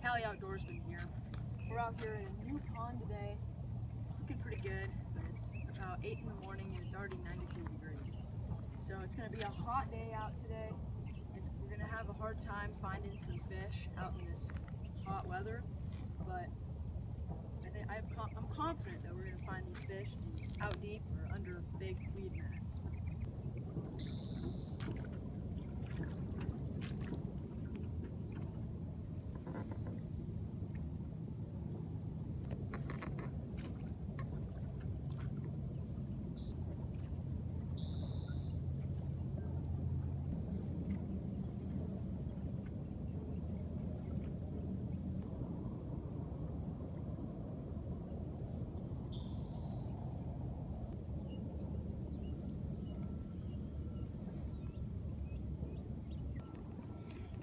Cali Outdoorsman here. We're out here in a new pond today. Looking pretty good, but it's about 8 in the morning and it's already 92 degrees. So it's going to be a hot day out today. We're going to have a hard time finding some fish out in this hot weather, but I'm confident that we're going to find these fish out deep or under big weed mats.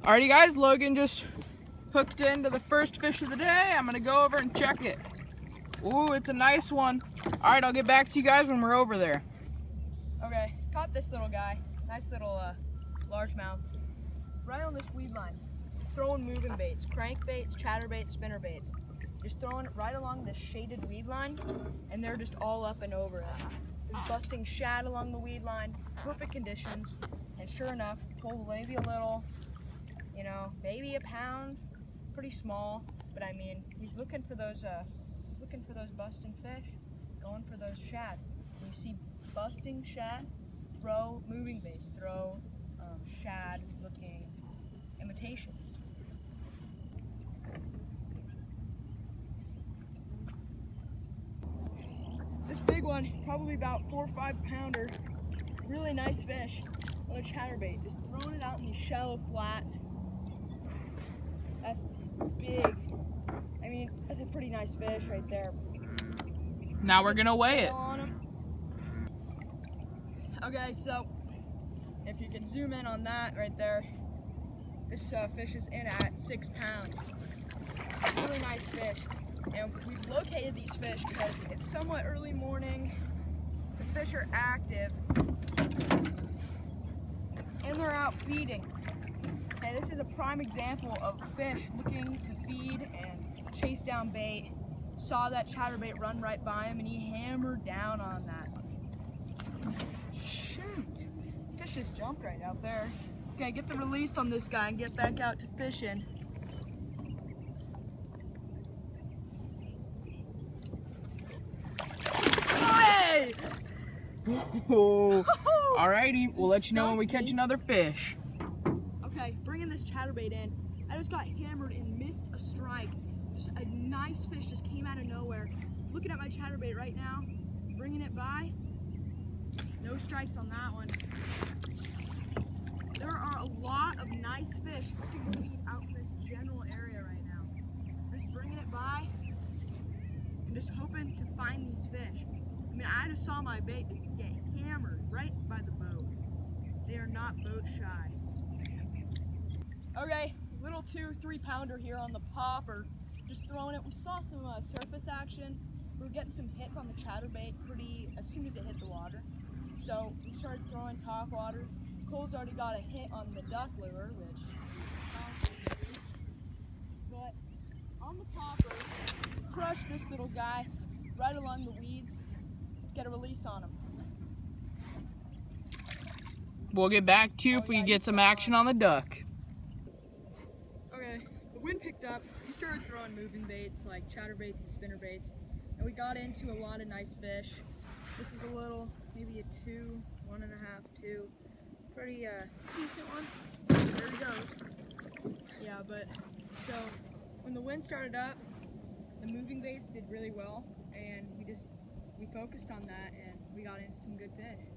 Alrighty guys, Logan just hooked into the first fish of the day. I'm gonna go over and check it. Ooh, it's a nice one. Alright, I'll get back to you guys when we're over there. Okay, caught this little guy. Nice little largemouth. Right on this weed line. Throwing moving baits, crankbaits, chatterbaits, spinnerbaits. Just throwing it right along this shaded weed line, and they're just all up and over it. Just busting shad along the weed line, perfect conditions, and sure enough, pulled maybe a little, you know, maybe a pound, pretty small, but I mean, he's looking for those busting fish, going for those shad. When you see busting shad, throw moving baits, throw shad-looking imitations. This big one, probably about 4 or 5 pounder, really nice fish on a chatterbait. Just throwing it out in these shallow flats. That's big. I mean, that's a pretty nice fish right there. Now we're gonna weigh it. Okay, so if you can zoom in on that right there, this fish is in at 6 pounds. It's a really nice fish. And we've located these fish because it's somewhat early morning, the fish are active, and they're out feeding. And this is a prime example of fish looking to feed and chase down bait. Saw that chatterbait run right by him and he hammered down on that. Shoot! Fish just jumped right out there. Okay, get the release on this guy and get back out to fishing. Hey! Oh, alrighty, we'll let you know when we catch another fish. Okay, bringing this chatterbait in. I just got hammered and missed a strike. Just a nice fish just came out of nowhere. Looking at my chatterbait right now, bringing it by. No strikes on that one. There are a lot of nice fish looking to feed out in this general area right now. Just bringing it by and just hoping to find these fish. I mean, I just saw my bait get hammered right by the boat. They are not boat shy. Okay, little 2 or 3 pounder here on the popper. Just throwing it. We saw some surface action. We were getting some hits on the chatterbait as soon as it hit the water. So we started throwing top water. Cole's already got a hit on the duck lure, which is but on the popper, crush this little guy right along the weeds. Let's get a release on him. We'll get back to you if we get some action on the duck. Okay, the wind picked up. We started throwing moving baits like chatterbaits and spinnerbaits, and we got into a lot of nice fish. This is a little, maybe a 2, 1.5, 2. Pretty decent one. There he goes. Yeah, but so when the wind started up, the moving baits did really well, and we focused on that, and we got into some good fish.